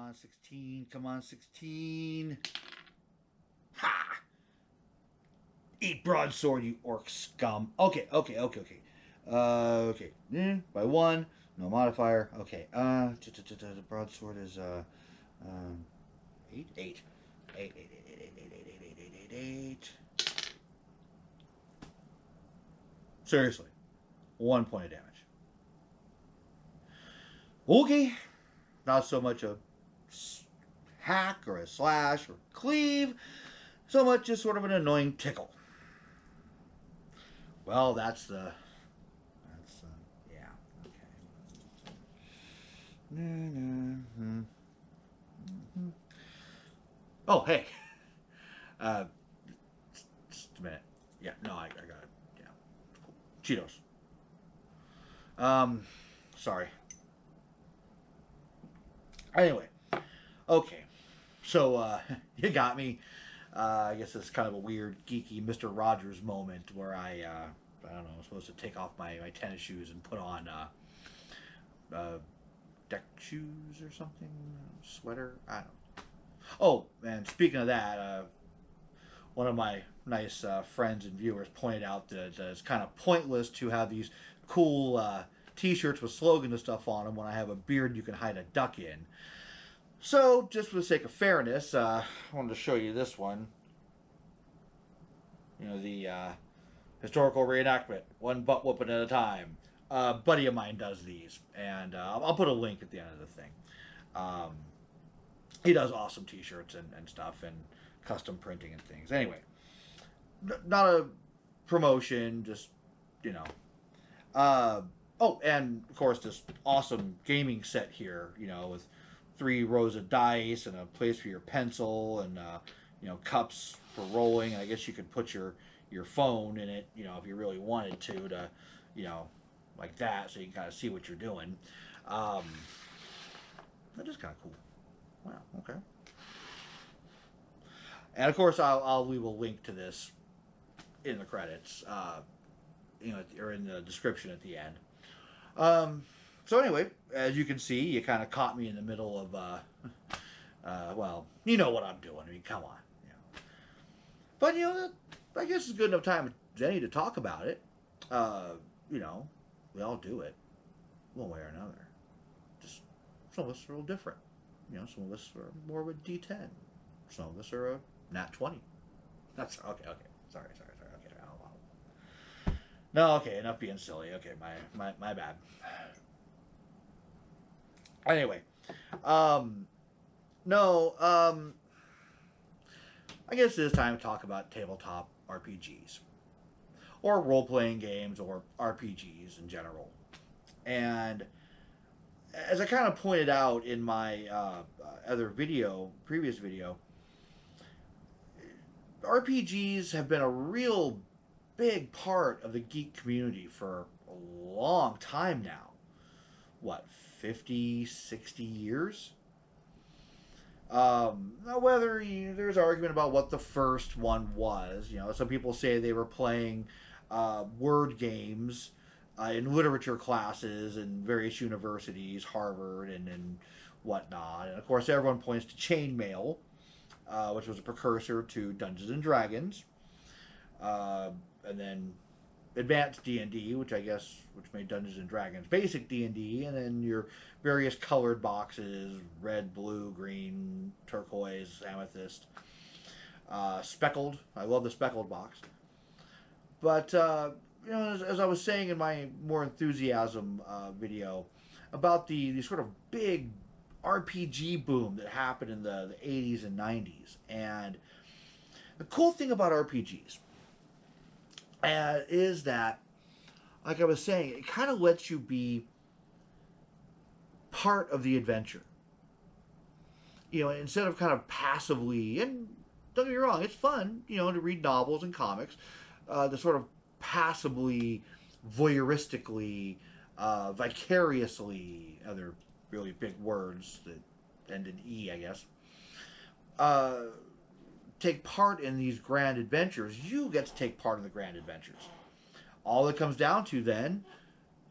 on, 16. Come on, 16. Ha! Eat broadsword, you orc scum. Okay. Okay. By one. No modifier. Okay. The broadsword is, 8? 8. 8. Seriously. 1 point of damage. Okay. Not so much a hack or a slash or cleave, so much just sort of an annoying tickle. Well, that's yeah, okay. Oh, hey. Uh, just a minute. Yeah, no, I got it. Yeah. Cheetos. Sorry. Anyway, okay. So, you got me. I guess it's kind of a weird, geeky Mr. Rogers moment where I don't know, I'm supposed to take off my tennis shoes and put on deck shoes or something? Sweater? I don't know. Oh, and speaking of that, one of my nice friends and viewers pointed out that it's kind of pointless to have these cool t-shirts with slogans and stuff on them when I have a beard you can hide a duck in. So, just for the sake of fairness, I wanted to show you this one. You know, the historical reenactment, one butt whooping at a time. A buddy of mine does these, and I'll put a link at the end of the thing. He does awesome t-shirts and stuff, and custom printing and things. Anyway, not a promotion, just, you know. Oh, and of course this awesome gaming set here, you know, with 3 rows of dice and a place for your pencil and, you know, cups for rolling. And I guess you could put your phone in it, you know, if you really wanted to, you know, like that, so you can kind of see what you're doing. That is kind of cool. Wow, okay. And of course, I'll leave a link to this in the credits, you know, or in the description at the end. So anyway, as you can see, you kind of caught me in the middle of, well, you know what I'm doing. I mean, come on. You know. But, you know, I guess it's good enough time as any to talk about it. You know, we all do it, one way or another. Just some of us are a little different. You know, some of us are more of a D10. Some of us are a nat 20. That's okay. Sorry. Okay, no, okay, enough being silly. Okay, my bad. Anyway, no, I guess it is time to talk about tabletop RPGs, or role-playing games, or RPGs in general. And as I kind of pointed out in my previous video, RPGs have been a real big part of the geek community for a long time now. What, 50, 60 years? Now whether there's argument about what the first one was. You know, some people say they were playing word games in literature classes in various universities, Harvard and whatnot. And of course, everyone points to chainmail, which was a precursor to Dungeons and Dragons, and then advanced D&D, which made Dungeons and Dragons basic D&D, and then your various colored boxes: red, blue, green, turquoise, amethyst, speckled. I love the speckled box. But you know, as I was saying in my more enthusiasm video about the sort of big RPG boom that happened in the 80s and 90s, and the cool thing about RPGs is that, like I was saying, it kind of lets you be part of the adventure. You know, instead of kind of passively, and don't get me wrong, it's fun, you know, to read novels and comics, to sort of passively, voyeuristically, vicariously, other really big words that end in E, I guess, take part in these grand adventures. You get to take part in the grand adventures. All it comes down to then,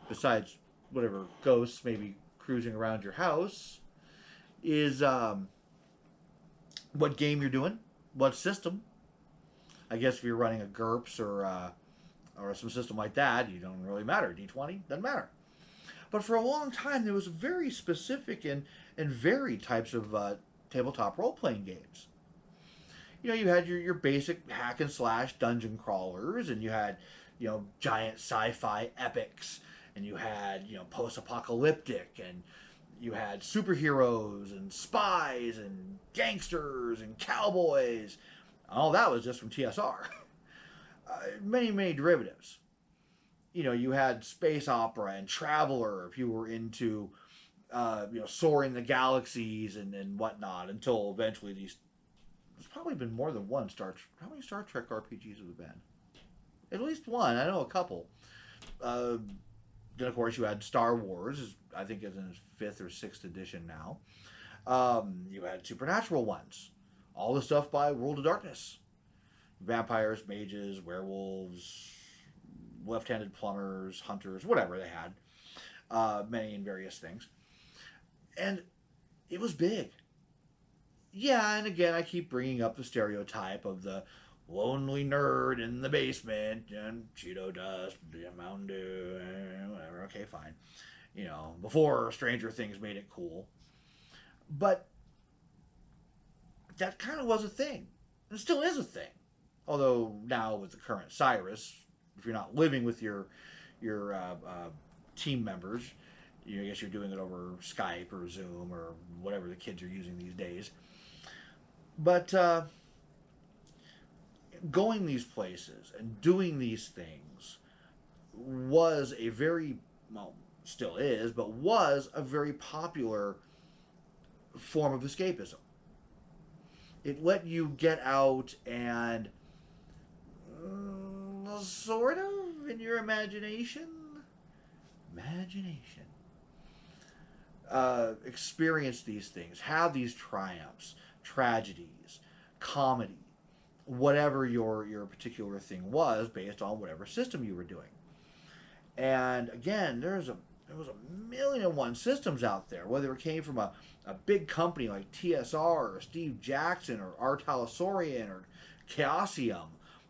besides whatever ghosts maybe cruising around your house, is what game you're doing, what system. I guess if you're running a GURPS or some system like that, you don't really matter. D20 doesn't matter. But for a long time, there was very specific and varied types of tabletop role playing games. You know, you had your basic hack and slash dungeon crawlers, and you had, you know, giant sci-fi epics, and you had, you know, post-apocalyptic, and you had superheroes and spies and gangsters and cowboys. All that was just from TSR. Many derivatives. You know, you had space opera and traveler if you were into, you know, soaring the galaxies and whatnot. Until eventually these, there's probably been more than one how many Star Trek RPGs have there been? At least one. I know a couple. Then of course you had Star Wars. I think it's in its 5th or 6th edition now. You had supernatural ones. All the stuff by World of Darkness. Vampires, mages, werewolves, left-handed plumbers, hunters, whatever they had. Many and various things. And it was big. Yeah, and again, I keep bringing up the stereotype of the lonely nerd in the basement and Cheeto dust, Mountain Dew, whatever. Okay, fine. You know, before Stranger Things made it cool. But that kind of was a thing. It still is a thing. Although now with the current Cyrus, if you're not living with your team members, you know, I guess you're doing it over Skype or Zoom or whatever the kids are using these days. But going these places and doing these things was a very, well, still is, but was a very popular form of escapism. It let you get out and sort of, in your imagination, experience these things, have these triumphs, tragedies, comedy, whatever your particular thing was, based on whatever system you were doing. And again, there was a million and one systems out there, whether it came from a big company like TSR or Steve Jackson or R. Talasaurian or Chaosium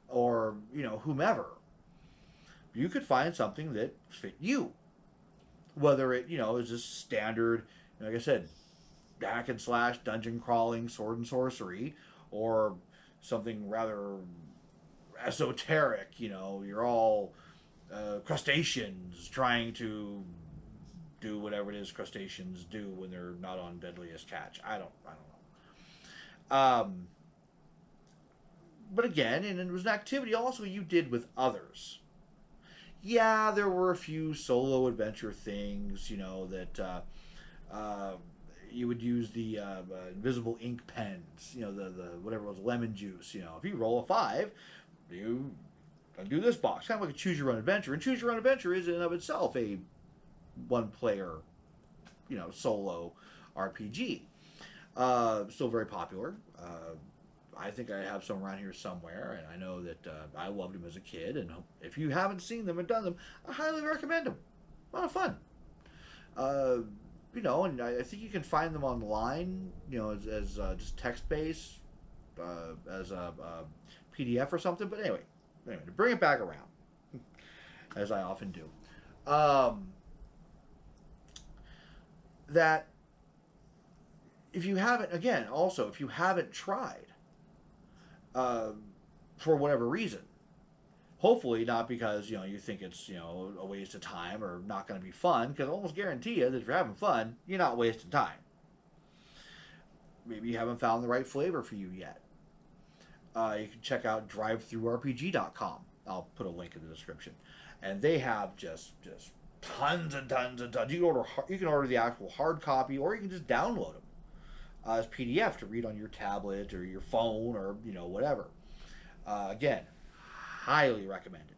or, you know, whomever. You could find something that fit you. Whether it, you know, is just standard, like I said, hack and slash, dungeon crawling, sword and sorcery, or something rather esoteric, you know, you're all crustaceans trying to do whatever it is crustaceans do when they're not on deadliest catch. I don't know. But again, and it was an activity also you did with others. Yeah, there were a few solo adventure things, you know, that you would use the invisible ink pens, you know, the whatever it was, lemon juice, you know. If you roll a 5, you do this box. Kind of like a choose your own adventure. And choose your own adventure is in and of itself a one-player, you know, solo RPG. Still very popular. I think I have some around here somewhere, and I know that I loved them as a kid. And if you haven't seen them and done them, I highly recommend them. A lot of fun. You know, and I think you can find them online, you know, as just text-based, as a PDF or something. But anyway, to bring it back around, as I often do, that if you haven't, again, also, if you haven't tried, for whatever reason, hopefully not because, you know, you think it's, you know, a waste of time or not going to be fun, because I almost guarantee you that if you're having fun, you're not wasting time. Maybe you haven't found the right flavor for you yet. You can check out drivethrurpg.com. I'll put a link in the description. And they have just tons and tons and tons. You can order the actual hard copy, or you can just download them as PDF to read on your tablet or your phone or, you know, whatever. Again, highly recommended.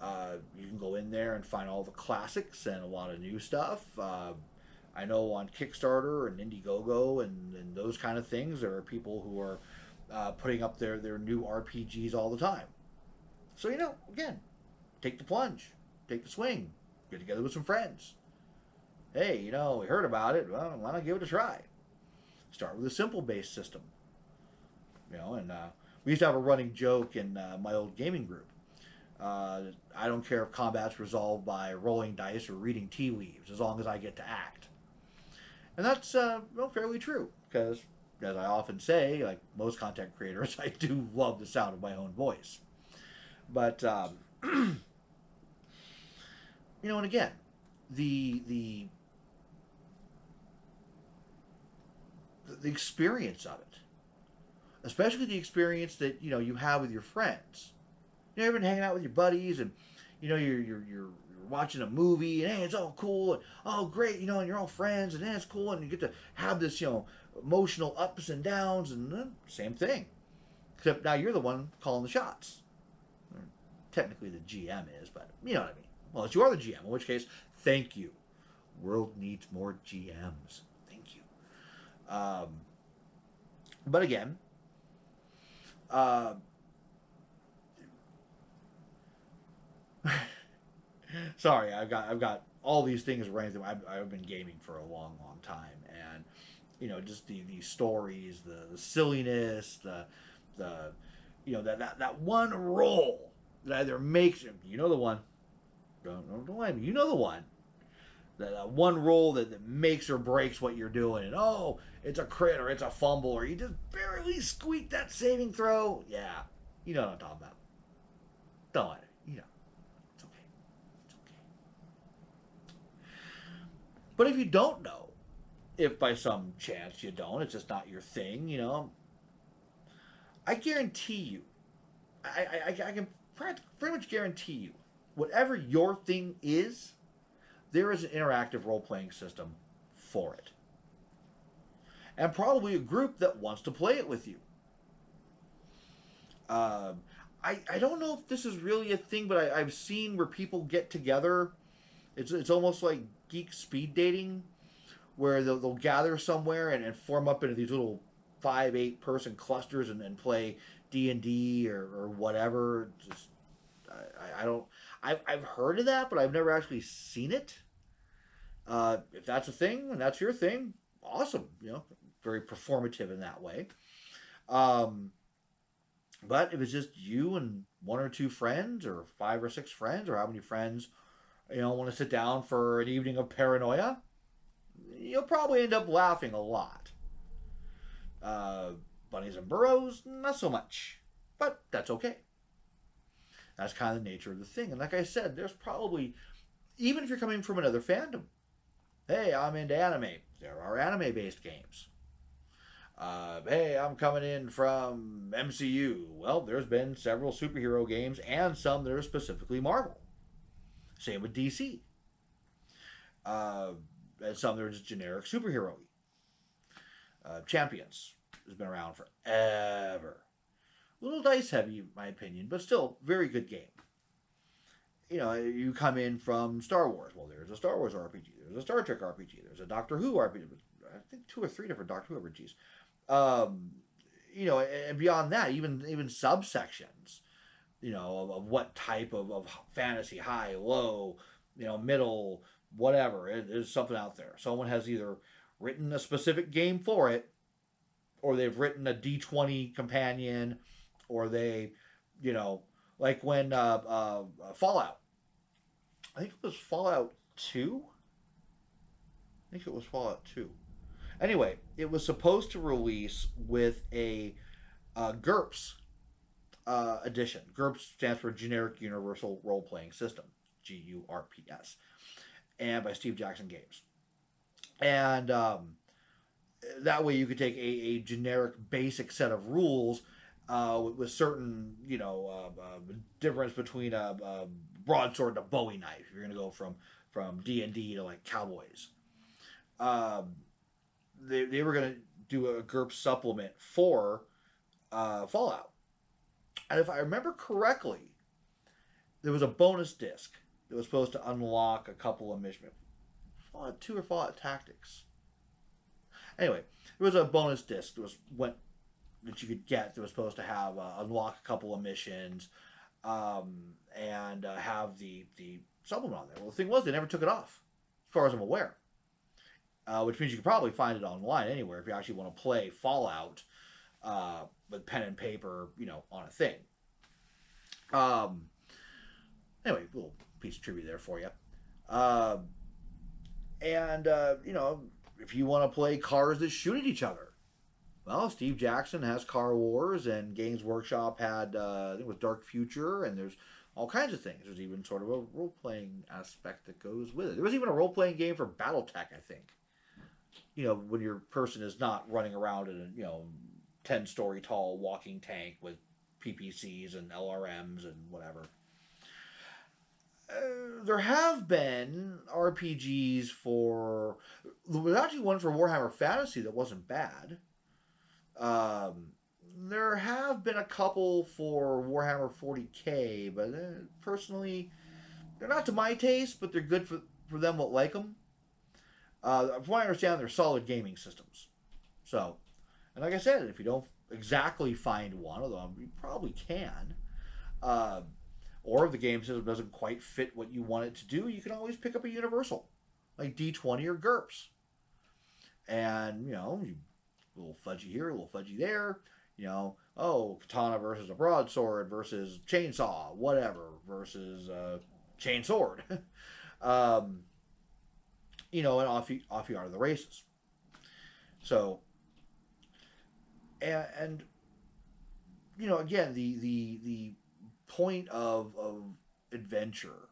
You can go in there and find all the classics and a lot of new stuff. I know on Kickstarter and Indiegogo and those kind of things, there are people who are putting up their new RPGs all the time. So, you know, again, take the plunge, take the swing, get together with some friends, hey, we heard about it. Well, why not give it a try? Start with a simple base system. And we used to have a running joke in my old gaming group. I don't care if combat's resolved by rolling dice or reading tea leaves, as long as I get to act. And that's fairly true, because, as I often say, like most content creators, I do love the sound of my own voice. But, and again, the experience of it, especially the experience that you have with your friends. You've been hanging out with your buddies, and you're watching a movie, and hey, it's all cool, and oh great, and you're all friends, and hey, it's cool, and you get to have this emotional ups and downs, and same thing, except now you're the one calling the shots. Technically, the GM is, but you know what I mean. Well, you are the GM, in which case, thank you. World needs more GMs. Thank you. But again, sorry, I've got all these things running through. I've been gaming for a long, long time, and just the stories, the silliness, the that one roll that either makes the one. Don't blame me. The one. That one roll that makes or breaks what you're doing, and it's a crit or it's a fumble or you just barely squeak that saving throw. Yeah, you know what I'm talking about. Don't let it. It's okay. It's okay. But if you don't know, if by some chance you don't, it's just not your thing, I guarantee you, I can pretty much guarantee you, whatever your thing is, there is an interactive role-playing system for it. And probably a group that wants to play it with you. I don't know if this is really a thing, but I've seen where people get together. It's almost like geek speed dating, where they'll gather somewhere and form up into these little 5-8 person clusters and play D&D or whatever. Just I don't. I've heard of that, but I've never actually seen it. If that's a thing and that's your thing, awesome. Very performative in that way. But if it's just you and one or two friends, or 5 or 6 friends, or how many friends, want to sit down for an evening of paranoia, you'll probably end up laughing a lot. Bunnies and burrows, not so much. But that's okay. That's kind of the nature of the thing. And like I said, there's probably, even if you're coming from another fandom, hey, I'm into anime, there are anime-based games. Hey, I'm coming in from MCU. Well, there's been several superhero games and some that are specifically Marvel. Same with DC. And some that are just generic superhero-y. Champions has been around forever. A little dice heavy, in my opinion, but still very good game. You come in from Star Wars. Well, there's a Star Wars RPG. There's a Star Trek RPG. There's a Doctor Who RPG. I think 2 or 3 different Doctor Who RPGs. And beyond that, even subsections, of what type of fantasy, high, low, middle, whatever. There's something out there. Someone has either written a specific game for it, or they've written a D20 companion, or they, like when Fallout. I think it was Fallout 2. Anyway, it was supposed to release with a GURPS edition. GURPS stands for Generic Universal Role Playing System, GURPS, and by Steve Jackson Games. And that way you could take a generic basic set of rules with certain, difference between a broadsword and a Bowie knife. You're going to go from D&D to like cowboys. They were going to do a GURPS supplement for Fallout. And if I remember correctly, there was a bonus disc that was supposed to unlock a couple of missions. Fallout 2 or Fallout Tactics. Anyway, there was a bonus disc that you could get that was supposed to have unlock a couple of missions and have the supplement on there. Well, the thing was, they never took it off, as far as I'm aware. which means you can probably find it online anywhere if you actually want to play Fallout with pen and paper, on a thing. Um, anyway, little piece of trivia there for you. Uh, and if you want to play cars that shoot at each other, well, Steve Jackson has Car Wars, and Games Workshop had I think it was Dark Future, and there's all kinds of things. There's even sort of a role playing aspect that goes with it. There was even a role playing game for BattleTech, I think. When your person is not running around in a 10-story tall walking tank with PPCs and LRMs and whatever. There have been RPGs for. There was actually one for Warhammer Fantasy that wasn't bad. There have been a couple for Warhammer 40k, but personally, they're not to my taste, but they're good for them that like them. From what I understand, they're solid gaming systems. So, and like I said, if you don't exactly find one of them, you probably can. Or if the game system doesn't quite fit what you want it to do, you can always pick up a universal, like D20 or GURPS. And, a little fudgy here, a little fudgy there. Katana versus a broadsword versus chainsaw, whatever, versus chainsword. And off you are to the races. So, and again, the point of adventure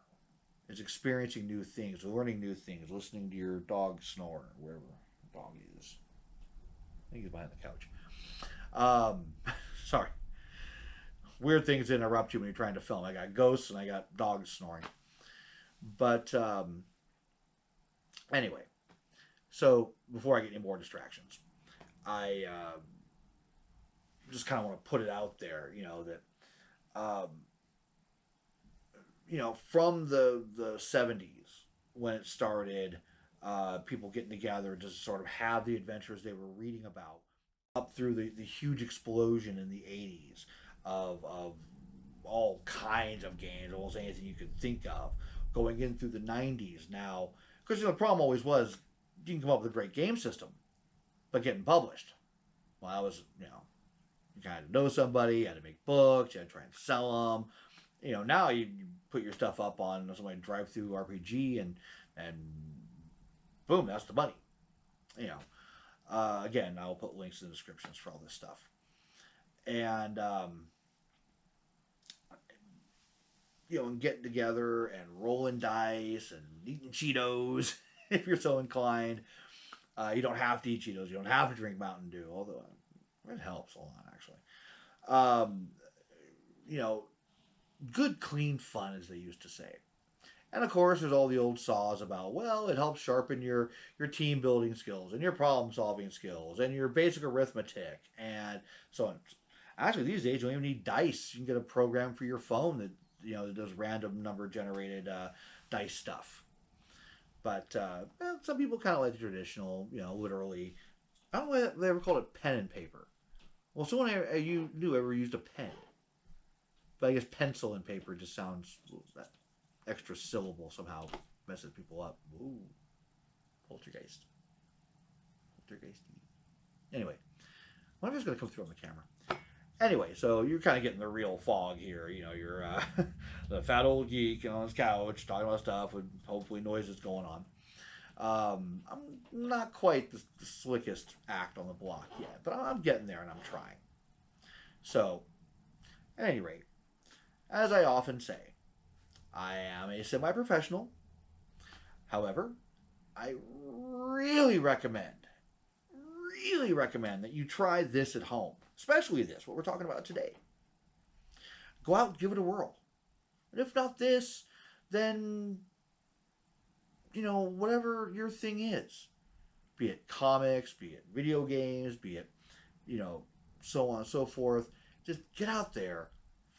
is experiencing new things, learning new things, listening to your dog snore, wherever the dog is. I think he's behind the couch. Sorry. Weird things interrupt you when you're trying to film. I got ghosts and I got dogs snoring. But anyway, so before I get any more distractions, I just kind of want to put it out there, that from the 70s when it started, people getting together to sort of have the adventures they were reading about, up through the huge explosion in the 80s of all kinds of games, almost anything you could think of, going in through the 90s now. Because the problem always was, you can come up with a great game system, but getting published, well, that was, you had to know somebody, you had to make books, you had to try and sell them. Now you put your stuff up on something like Drive-Thru RPG and boom, that's the money. Again, I'll put links in the descriptions for all this stuff. And, and getting together and rolling dice and eating Cheetos if you're so inclined. You don't have to eat Cheetos. You don't have to drink Mountain Dew, although it helps a lot, actually. Good, clean fun, as they used to say. And of course, there's all the old saws about, well, it helps sharpen your team building skills and your problem solving skills and your basic arithmetic and so on. Actually, these days you don't even need dice. You can get a program for your phone that that does random number generated dice stuff. But some people kind of like the traditional, literally. I don't know why they ever called it pen and paper. Well, someone you knew ever used a pen, but I guess pencil and paper just sounds that extra syllable somehow messes people up. Ooh, poltergeist. Anyway, one of us going to come through on the camera. Anyway, so you're kind of getting the real fog here. You're the fat old geek on his couch talking about stuff with hopefully noises going on. I'm not quite the slickest act on the block yet, but I'm getting there and I'm trying. So, at any rate, as I often say, I am a semi-professional. However, I really recommend that you try this at home. Especially this, what we're talking about today. Go out and give it a whirl. And if not this, then, whatever your thing is. Be it comics, be it video games, be it, so on and so forth. Just get out there,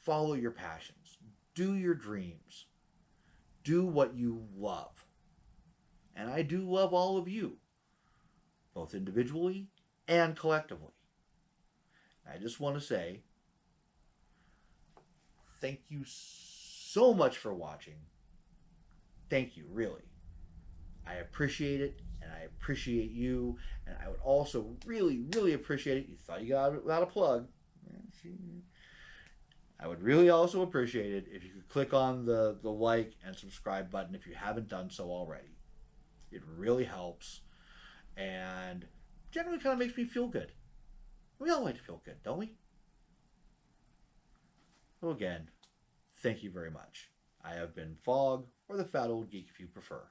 follow your passions, do your dreams, do what you love. And I do love all of you, both individually and collectively. I just want to say thank you so much for watching. Thank you, really. I appreciate it, and I appreciate you, and I would also really, really appreciate it. You thought you got a plug. I would really also appreciate it if you could click on the like and subscribe button if you haven't done so already. It really helps, and generally kind of makes me feel good. We all like to feel good, don't we? So again, thank you very much. I have been Fog, or the Fat Old Geek if you prefer.